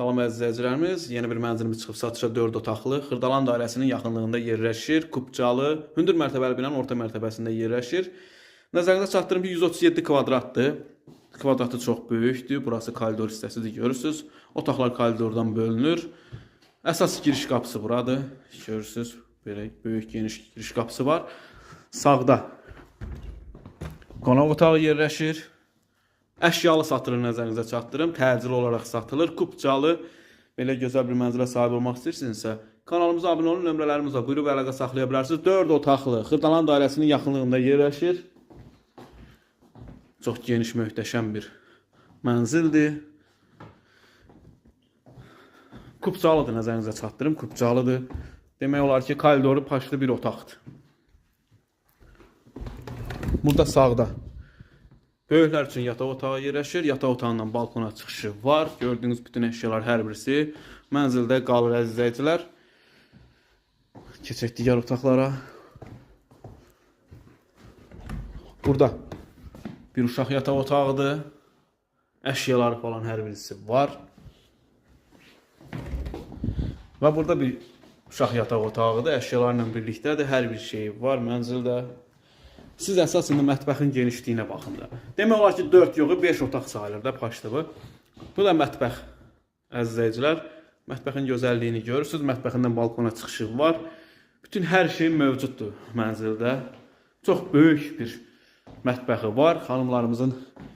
Salam əzizlərimiz, yeni bir mənzilimiz çıxıb satışa 4 otaqlı, Xırdalan dairəsinin yaxınlığında yerləşir, Kupcalı, hündür mərtəbəli binanın orta mərtəbəsində yerləşir. Nəzərinizə çatdırım ki, 137 kvadratdır. Kvadratı çox böyükdür, burası koridor hissəsidir, görürsünüz. Otaqlar koridordan bölünür. Əsas giriş qapısı buradır, görürsünüz. Belə böyük geniş giriş qapısı var. Sağda qonaq otağı yerləşir. Əşyalı satılır, nəzərinizə çatdırım. Təcili olaraq satılır. Kupcalı, belə gözəl bir mənzilə sahib olmaq istəyirsinizsə, kanalımıza abunə olun, nömrələrimiz var. Buyurub əlaqə saxlaya bilərsiniz. 4 otaqlı, Xırdalan dairəsinin yaxınlığında yerləşir. Çox geniş, möhtəşəm bir mənzildir. Kupcalıdır, nəzərinizə çatdırım. Kupcalıdır. Demək olar ki, koridoru paşlı bir otaqdır. Burada sağda böyüklər üçün yataq otağı yerləşir. Yataq otağından balkona çıxışı var. Gördüyünüz bütün əşyalar hər birisi mənzildə qalır əziz izləyicilər. Keçək digər otaqlara. Burada bir uşaq yataq otağıdır. Əşyaları falan hər birisi var. Və burada bir uşaq yataq otağıdır. Əşyalarla birlikdədir. Hər bir şey var mənzildə. Siz əsas indi mətbəxin genişliyinə baxın da. Demək olar ki, 4 yox, 5 otaq sayılır da paşlığı. Bu da mətbəx əziz izləyicilər. Mətbəxin gözəlliyini görürsünüz. Mətbəxindən balkona çıxışı var. Bütün hər şey mövcuddur mənzildə. Çox böyük bir mətbəxi var. Xanımlarımızın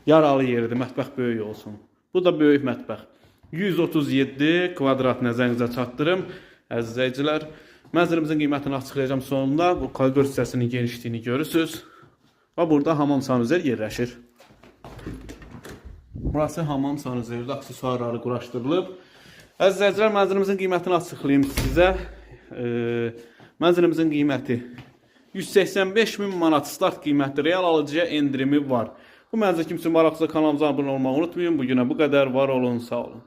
yaralı yeridir. Mətbəx böyük olsun. Bu da böyük mətbəx. 137 kvadrat nəzərinizə çatdırım əziz izləyicilər. Mənzilimizin qiymətini açıqlayacağım sonunda. Bu koridor hissəsinin genişliyini görürsünüz. Və burada hamam sanuzer yerləşir. Burası hamam sanuzerdir, aksesuarları quraşdırılıb. Əziz izləyicilər, mənzilimizin qiymətini açıqlayayım sizə. Mənzilimizin qiyməti 185.000 manat start qiymətli, real alıcıya endirimi var. Bu mənzil kimsə maraqlısa kanalımıza abunə olmağı unutmayın. Bugünə bu qədər, var olun, sağ olun.